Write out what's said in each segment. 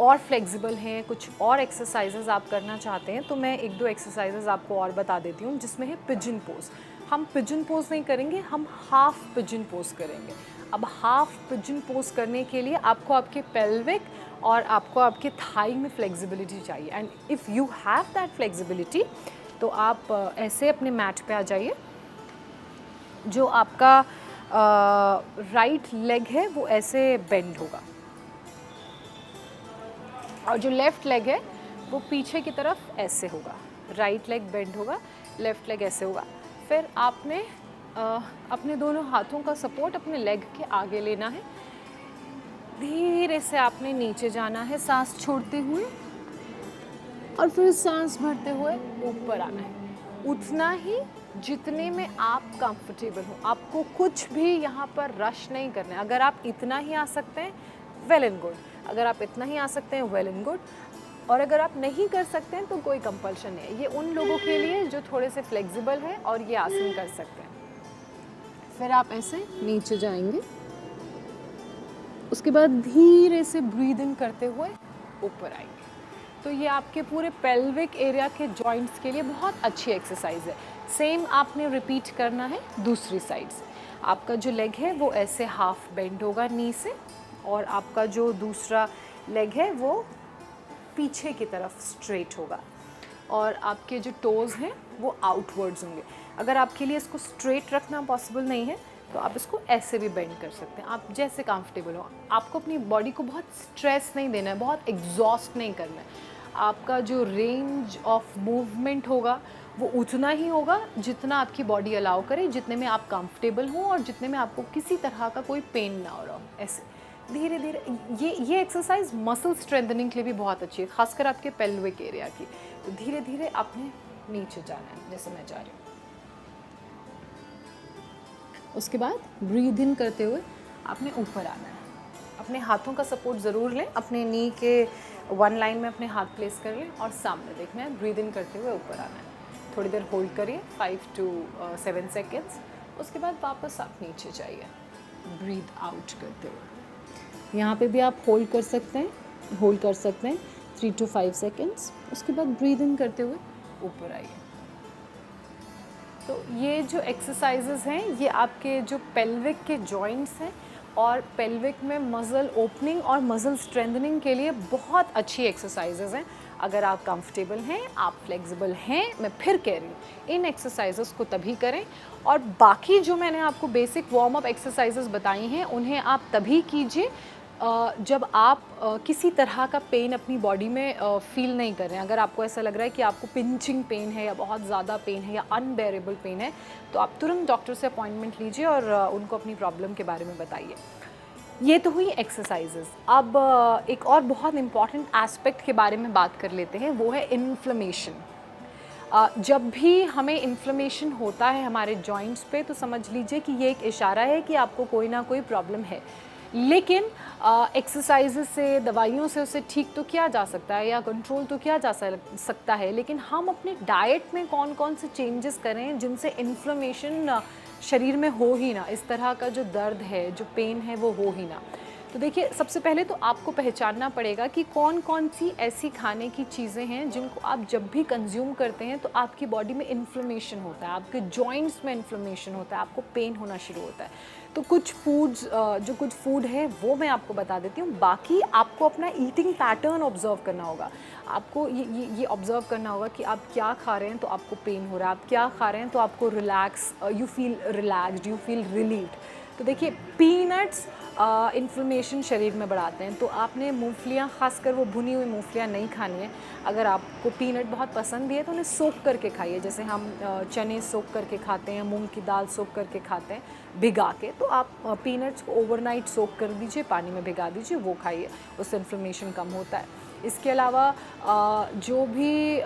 और फ्लेक्सिबल हैं, कुछ और एक्सरसाइजेज आप करना चाहते हैं, तो मैं एक दो एक्सरसाइजेज आपको और बता देती हूँ, जिसमें है पिजन पोज। हम पिजन पोज नहीं करेंगे, हम हाफ पिजन पोज करेंगे। अब हाफ पिजन पोज करने के लिए आपको आपके पेल्विक और आपको आपके थाई में फ्लेक्सिबिलिटी चाहिए। And if you have that flexibility, तो आप ऐसे अपने मैट पे आ जाइए। जो आपका राइट लेग है वो ऐसे बेंड होगा, और जो लेफ़्ट लेग है वो पीछे की तरफ ऐसे होगा। राइट लेग बेंड होगा, लेफ़्ट लेग ऐसे होगा। फिर आपने अपने दोनों हाथों का सपोर्ट अपने लेग के आगे लेना है। धीरे से आपने नीचे जाना है सांस छोड़ते हुए, और फिर सांस भरते हुए ऊपर आना है। उतना ही जितने में आप कंफर्टेबल हो। आपको कुछ भी यहाँ पर रश नहीं करना है। अगर आप इतना ही आ सकते हैं, वेल एंड गुड। अगर आप इतना ही आ सकते हैं, वेल एंड गुड। और अगर आप नहीं कर सकते हैं तो कोई कंपल्शन नहीं है। ये उन लोगों के लिए जो थोड़े से फ्लेक्सिबल हैं और ये आसन कर सकते हैं। फिर आप ऐसे नीचे जाएंगे, उसके बाद धीरे से ब्रीद इन करते हुए ऊपर आएंगे। तो ये आपके पूरे पेल्विक एरिया के जॉइंट्स के लिए बहुत अच्छी एक्सरसाइज है। सेम आपने रिपीट करना है दूसरी साइड से। आपका जो लेग है वो ऐसे हाफ बेंड होगा नी से, और आपका जो दूसरा लेग है वो पीछे की तरफ स्ट्रेट होगा, और आपके जो टोज़ हैं वो आउटवर्ड्स होंगे। अगर आपके लिए इसको स्ट्रेट रखना पॉसिबल नहीं है तो आप इसको ऐसे भी बेंड कर सकते हैं, आप जैसे कंफर्टेबल हो। आपको अपनी बॉडी को बहुत स्ट्रेस नहीं देना है, बहुत एग्जॉस्ट नहीं करना है। आपका जो रेंज ऑफ मूवमेंट होगा वो उतना ही होगा जितना आपकी बॉडी अलाउ करे, जितने में आप कंफर्टेबल हो और जितने में आपको किसी तरह का कोई पेन ना हो रहा हो। ऐसे धीरे धीरे ये एक्सरसाइज मसल स्ट्रेंथनिंग के लिए भी बहुत अच्छी है, खासकर आपके पेल्विक एरिया की। तो धीरे धीरे आपने नीचे जाना है, जैसे मैं जा रही हूँ। उसके बाद ब्रीद इन करते हुए आपने ऊपर आना है। अपने हाथों का सपोर्ट ज़रूर लें, अपने नी के वन लाइन में अपने हाथ प्लेस कर लें और सामने देखना है। ब्रीद इन करते हुए ऊपर आना है। थोड़ी देर होल्ड करिए, 5 to 7 सेकेंड्स। उसके बाद वापस आप नीचे जाइए ब्रीद आउट करते हुए। यहाँ पे भी आप होल्ड कर सकते हैं 3 to 5 सेकेंड्स। उसके बाद ब्रीद इन करते हुए ऊपर आइए। तो ये जो एक्सरसाइजेज़ हैं ये आपके जो पेल्विक के जॉइंट्स हैं और पेल्विक में मसल ओपनिंग और मसल स्ट्रेंथनिंग के लिए बहुत अच्छी एक्सरसाइजेज़ हैं। अगर आप कंफर्टेबल हैं, आप फ्लेक्सिबल हैं, मैं फिर कह रही हूँ, इन एक्सरसाइजेज़ को तभी करें। और बाकी जो मैंने आपको बेसिक वार्म अप एक्सरसाइजेज़ बताई हैं उन्हें आप तभी कीजिए जब आप किसी तरह का पेन अपनी बॉडी में फ़ील नहीं कर रहे हैं। अगर आपको ऐसा लग रहा है कि आपको पिंचिंग पेन है या बहुत ज़्यादा पेन है या अनबेरेबल पेन है, तो आप तुरंत डॉक्टर से अपॉइंटमेंट लीजिए और उनको अपनी प्रॉब्लम के बारे में बताइए। ये तो हुई एक्सरसाइजेज़। अब एक और बहुत इम्पॉर्टेंट एस्पेक्ट के बारे में बात कर लेते हैं, वो है इन्फ्लेमेशन। जब भी हमें इन्फ्लेमेशन होता है हमारे जॉइंट्स पे, तो समझ लीजिए कि ये एक इशारा है कि आपको कोई ना कोई प्रॉब्लम है। लेकिन एक्सरसाइजेस से, दवाइयों से उसे ठीक तो किया जा सकता है या कंट्रोल तो किया जा सकता है, लेकिन हम अपने डाइट में कौन कौन से चेंजेस करें जिनसे इन्फ्लेमेशन शरीर में हो ही ना, इस तरह का जो दर्द है, जो पेन है, वो हो ही ना। तो देखिए, सबसे पहले तो आपको पहचानना पड़ेगा कि कौन कौन सी ऐसी खाने की चीज़ें हैं जिनको आप जब भी कंज्यूम करते हैं तो आपकी बॉडी में इन्फ्लेमेशन होता है, आपके जॉइंट्स में इन्फ्लेमेशन होता है, आपको पेन होना शुरू होता है। तो कुछ फूड है वो मैं आपको बता देती हूँ। बाकी आपको अपना ईटिंग पैटर्न ऑब्जर्व करना होगा। आपको ये ऑब्जर्व करना होगा कि आप क्या खा रहे हैं तो आपको पेन हो रहा है, आप क्या खा रहे हैं तो आपको you feel relaxed, you feel relieved. तो देखिए, पीनट्स इन्फ्लेमेशन शरीर में बढ़ाते हैं, तो आपने मूंगफलियाँ, खासकर वो भुनी हुई मूंगफलियाँ नहीं खानी है। अगर आपको पीनट बहुत पसंद भी है तो उन्हें सोख करके खाइए, जैसे हम चने सोख करके खाते हैं, मूंग की दाल सोख करके खाते हैं भिगा के। तो आप पीनट्स को ओवरनाइट सोख कर दीजिए, पानी में भिगा दीजिए, वो खाइए, उससे इन्फ्लेमेशन कम होता है। इसके अलावा जो भी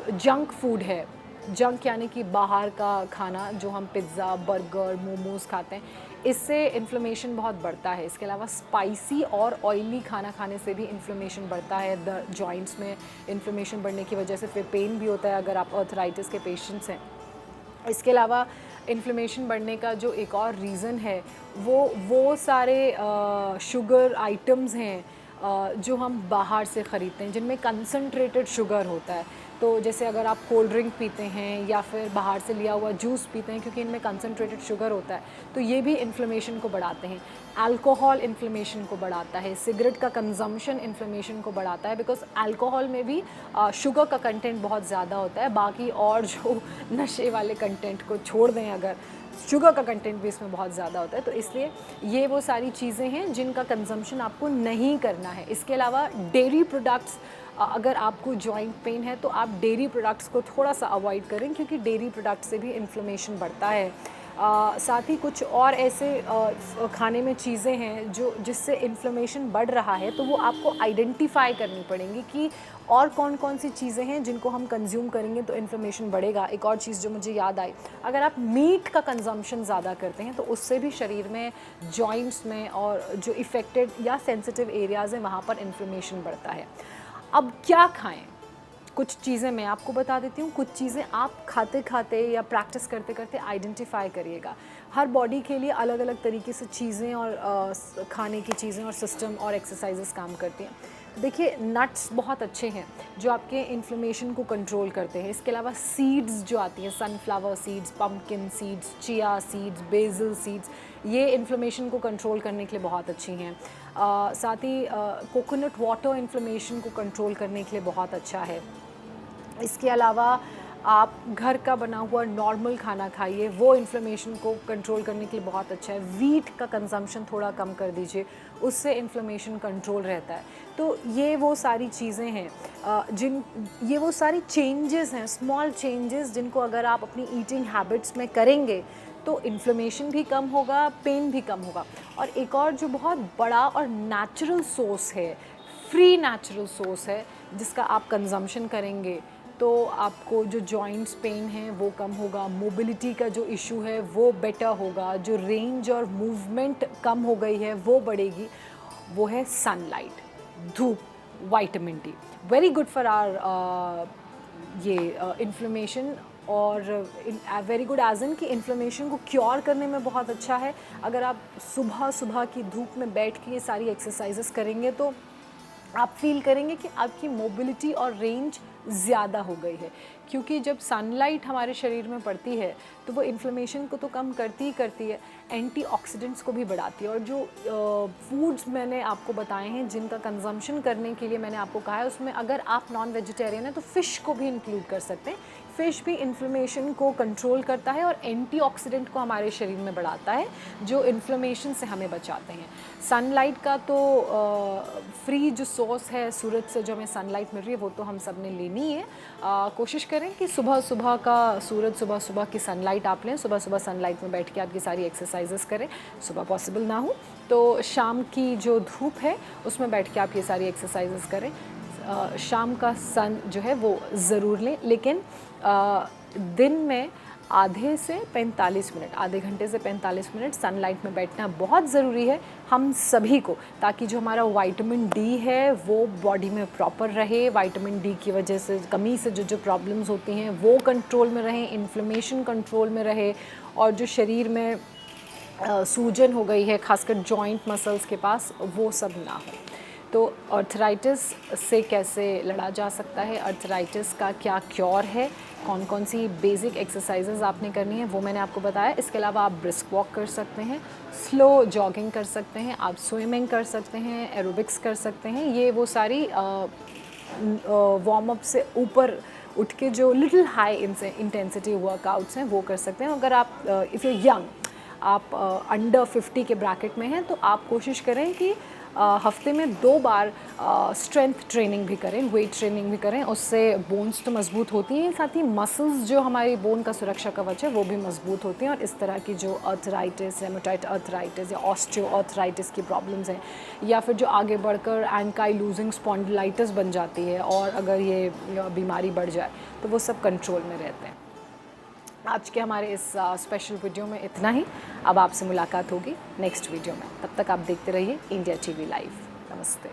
जंक फूड है, जंक यानी कि बाहर का खाना, जो हम पिज़्ज़ा, बर्गर, मोमोज़ खाते हैं, इससे इन्फ्लेमेशन बहुत बढ़ता है। इसके अलावा स्पाइसी और ऑयली खाना खाने से भी इन्फ्लेमेशन बढ़ता है। जॉइंट्स में इन्फ्लेमेशन बढ़ने की वजह से फिर पेन भी होता है अगर आप आर्थराइटिस के पेशेंट्स हैं। इसके अलावा इन्फ्लेमेशन बढ़ने का जो एक और रीज़न है वो सारे शुगर आइटम्स हैं, जो हम बाहर से ख़रीदते हैं जिनमें कंसनट्रेटेड शुगर होता है, तो जैसे अगर आप कोल्ड ड्रिंक पीते हैं या फिर बाहर से लिया हुआ जूस पीते हैं क्योंकि इनमें कंसनट्रेटेड शुगर होता है, तो ये भी इन्फ्लेमेशन को बढ़ाते हैं। अल्कोहल इन्फ्लेमेशन को बढ़ाता है, सिगरेट का कंजम्पशन इन्फ्लेमेशन को बढ़ाता है, बिकॉज अल्कोहल में भी शुगर का कंटेंट बहुत ज़्यादा होता है। बाकी और जो नशे वाले कंटेंट को छोड़ दें, अगर शुगर का कंटेंट भी इसमें बहुत ज़्यादा होता है, तो इसलिए ये वो सारी चीज़ें हैं जिनका कंजम्पशन आपको नहीं करना है। इसके अलावा डेयरी प्रोडक्ट्स, अगर आपको जॉइंट पेन है तो आप डेयरी प्रोडक्ट्स को थोड़ा सा अवॉइड करें क्योंकि डेयरी प्रोडक्ट से भी इन्फ्लेमेशन बढ़ता है। साथ ही कुछ और ऐसे खाने में चीज़ें हैं जो जिससे इन्फ्लेमेशन बढ़ रहा है, तो वो आपको आइडेंटिफाई करनी पड़ेंगी कि और कौन कौन सी चीज़ें हैं जिनको हम कंज्यूम करेंगे तो इन्फ्लेमेशन बढ़ेगा। एक और चीज़ जो मुझे याद आई, अगर आप मीट का कंजम्पशन ज़्यादा करते हैं तो उससे भी शरीर में जॉइंट्स में और जो इफ़ेक्टेड या सेंसिटिव एरियाज़ हैं वहाँ पर इन्फ्लेमेशन बढ़ता है। अब क्या खाएं? कुछ चीज़ें मैं आपको बता देती हूँ, कुछ चीज़ें आप खाते खाते या प्रैक्टिस करते करते आइडेंटिफाई करिएगा। हर बॉडी के लिए अलग अलग तरीके से चीज़ें और खाने की चीज़ें और सिस्टम और एक्सरसाइजेस काम करती हैं। देखिए, नट्स बहुत अच्छे हैं जो आपके इन्फ्लेमेशन को कंट्रोल करते हैं। इसके अलावा सीड्स जो आती हैं, sunflower seeds, pumpkin seeds, chia seeds, BECIL seeds, ये इन्फ्लेमेशन को कंट्रोल करने के लिए बहुत अच्छी हैं। साथ ही कोकोनट वाटर इन्फ्लेमेशन को कंट्रोल करने के लिए बहुत अच्छा है। इसके अलावा आप घर का बना हुआ नॉर्मल खाना खाइए, वो इन्फ्लेमेशन को कंट्रोल करने के लिए बहुत अच्छा है। वीट का कंजम्पशन थोड़ा कम कर दीजिए, उससे इन्फ्लेमेशन कंट्रोल रहता है। तो ये वो सारी चीज़ें हैं ये वो सारी चेंजेस हैं, स्मॉल चेंजेस, जिनको अगर आप अपनी ईटिंग हैबिट्स में करेंगे तो इन्फ्लेमेशन भी कम होगा, पेन भी कम होगा। और एक और जो बहुत बड़ा और नेचुरल सोर्स है, फ्री नेचुरल सोर्स है, जिसका आप कंजम्पशन करेंगे तो आपको जो जॉइंट्स पेन है वो कम होगा, मोबिलिटी का जो इशू है वो बेटर होगा, जो रेंज और मूवमेंट कम हो गई है वो बढ़ेगी, वो है सनलाइट, धूप, vitamin D. Very good for our ये इन्फ्लेमेशन, और वेरी गुड एज इन कि इन्फ्लेमेशन को क्योर करने में बहुत अच्छा है। अगर आप सुबह सुबह की धूप में बैठ के ये सारी एक्सरसाइजेस करेंगे तो आप फील करेंगे कि आपकी मोबिलिटी और रेंज ज़्यादा हो गई है, क्योंकि जब सनलाइट हमारे शरीर में पड़ती है तो वो इन्फ्लेमेशन को तो कम करती ही करती है, एंटीऑक्सीडेंट्स को भी बढ़ाती है। और जो फूड्स मैंने आपको बताए हैं जिनका कंजम्पशन करने के लिए मैंने आपको कहा है, उसमें अगर आप नॉन वेजिटेरियन हैं तो फ़िश को भी इंक्लूड कर सकते हैं। फ़िश भी इन्फ्लेमेशन को कंट्रोल करता है और एंटीऑक्सीडेंट को हमारे शरीर में बढ़ाता है, जो इन्फ्लेमेशन से हमें बचाते हैं। सनलाइट का तो फ्री जो सोर्स है सूरज से जो हमें सनलाइट मिल रही है वो तो हम सब ने लेनी है। कोशिश करें कि सुबह सुबह का सूरज, सुबह सुबह की सनलाइट आप लें, सुबह सुबह सनलाइट में बैठ के आपकी सारी एक्सरसाइजेस करें। सुबह पॉसिबल ना हो तो शाम की जो धूप है उसमें बैठ के आप ये सारी एक्सरसाइजेस करें। शाम का सन जो है वो ज़रूर लें, लेकिन दिन में आधे से 45 मिनट, आधे घंटे से 45 मिनट सनलाइट में बैठना बहुत ज़रूरी है हम सभी को, ताकि जो हमारा विटामिन डी है वो बॉडी में प्रॉपर रहे। विटामिन डी की वजह से, कमी से जो प्रॉब्लम्स होती हैं वो कंट्रोल में रहें, इन्फ्लेमेशन कंट्रोल में रहे, और जो शरीर में सूजन हो गई है खासकर जॉइंट मसल्स के पास, वो सब ना हो। तो अर्थराइटिस से कैसे लड़ा जा सकता है, अर्थराइटिस का क्या क्योर है, कौन कौन सी बेसिक एक्सरसाइजेज आपने करनी है वो मैंने आपको बताया। इसके अलावा आप ब्रिस्क वॉक कर सकते हैं, स्लो जॉगिंग कर सकते हैं, आप स्विमिंग कर सकते हैं, एरोबिक्स कर सकते हैं। ये वो सारी वार्म अप से ऊपर उठ के जो लिटिल हाई इंटेंसिटी वर्कआउट्स हैं वो कर सकते हैं। अगर आप इफ़ यू यंग, आप अंडर 50 के ब्रैकेट में हैं, तो आप कोशिश करें कि हफ्ते में 2 बार स्ट्रेंथ ट्रेनिंग भी करें, वेट ट्रेनिंग भी करें। उससे बोन्स तो मजबूत होती हैं, साथ ही मसल्स जो हमारी बोन का सुरक्षा कवच है वो भी मजबूत होती हैं। और इस तरह की जो अर्थराइटिस, हेमाटाइट अर्थराइटिस या ऑस्टियो अर्थराइटिस की प्रॉब्लम्स हैं, या फिर जो आगे बढ़कर एंकाइलोजिंग स्पॉन्डिलाइटिस बन जाती है, और अगर ये बीमारी बढ़ जाए तो वो सब कंट्रोल में रहते हैं। आज के हमारे इस स्पेशल वीडियो में इतना ही। अब आपसे मुलाकात होगी नेक्स्ट वीडियो में, तब तक आप देखते रहिए इंडिया टीवी लाइव। नमस्ते।